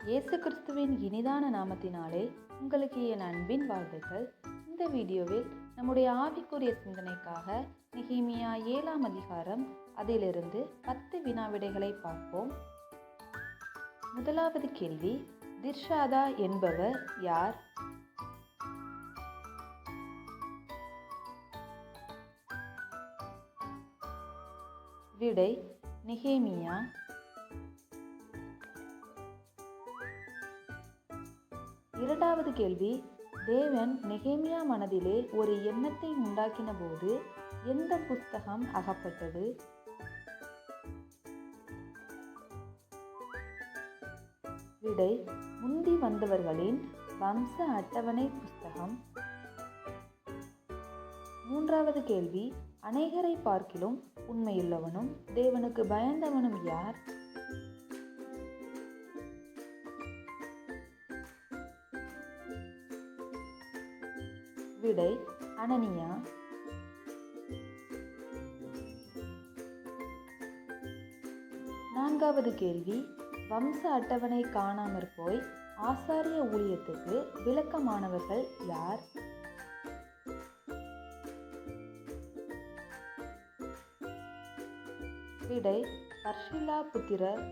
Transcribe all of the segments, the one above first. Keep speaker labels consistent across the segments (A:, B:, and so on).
A: இயேசு கிறிஸ்துவின் இனிதான நாமத்தினாலே உங்களுக்கு என் அன்பின் வாழ்த்துக்கள். இந்த வீடியோவில் நம்முடைய ஆவிக்குரிய சிந்தனைக்காக நெகேமியா 7ஆம் அதிகாரம் அதிலிருந்து 10 வினாவிடைகளை பார்ப்போம். முதலாவது கேள்வி, திர்ஷாதா என்பவர் யார்? விடை நெகேமியா. இரண்டாவது கேள்வி, தேவன் நெகேமியா மனதிலே ஒரு எண்ணத்தை உண்டாக்கின போது எந்த புஸ்தகம் அகப்பட்டது? விடை முந்தி வந்தவர்களின் வம்ச அட்டவணை புஸ்தகம். மூன்றாவது கேள்வி, அநேகரை பார்க்கிலும் உண்மையுள்ளவனும் தேவனுக்கு பயந்தவனும் யார்? விடை அனனியா. நான்காவது கேள்வி, வம்ச அட்டவணை காணாமற் போய் ஆசாரிய ஊழியத்துக்கு விளக்கமானவர்கள் யார்? விடை பர்ஷில்லா புத்திரர்.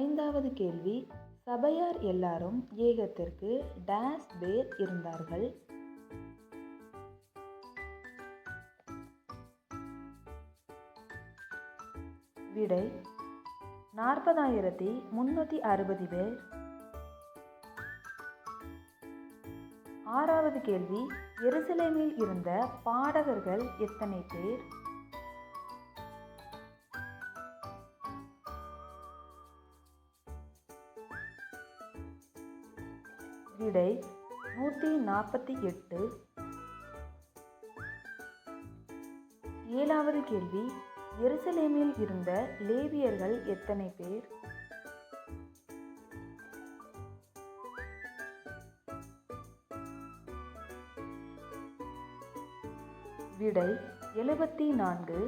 A: ஐந்தாவது கேள்வி, சபையார் எல்லாரும் ஏகத்திற்கு டேஸ் பேர் இருந்தார்கள்? விடை 40,360 பேர். ஆறாவது கேள்வி, எருசலேமில் இருந்த பாடகர்கள் எத்தனை பேர்? விடை 148. ஏழாவது கேள்வி, எருசலேமில் இருந்த லேவியர்கள் எத்தனை பேர்? விடை 74.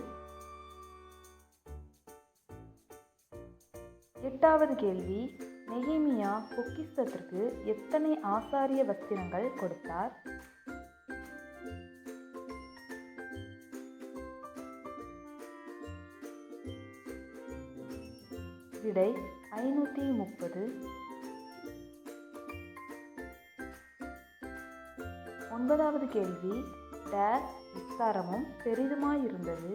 A: எட்டாவது கேள்வி, நெகேமியா பொக்கிஷத்திற்கு எத்தனை ஆசாரிய வஸ்திரங்கள் கொடுத்தார்? விடை 530. ஒன்பதாவது கேள்வி, டேஸ் விஸ்தாரமும் பெரிதுமாயிருந்தது?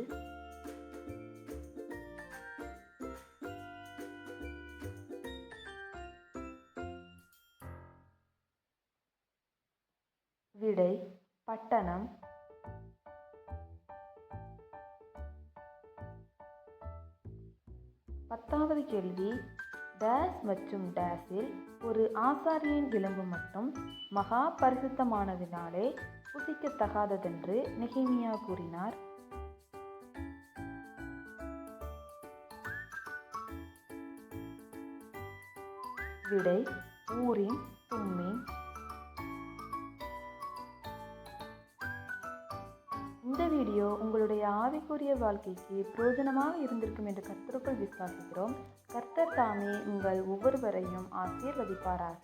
A: விடை பட்டணம். பத்தாவது கேள்வி, டேஸ் மற்றும் டேஸில் ஒரு ஆசாரியன் எலும்பு மட்டும் மகா பரிசுத்தமானதினாலே புசிக்கத்தகாததென்று நெகேமியா கூறினார்? விடை ஊரின் தும்மீம். இந்த வீடியோ உங்களுடைய ஆவிக்குரிய வாழ்க்கைக்கு பிரயோஜனமாக இருந்திருக்கும் என்று கர்த்தருக்குள் விசுவாசிக்கிறோம். கர்த்தர் தாமே உங்கள் ஒவ்வொருவரையும் ஆசீர்வதிப்பாராக.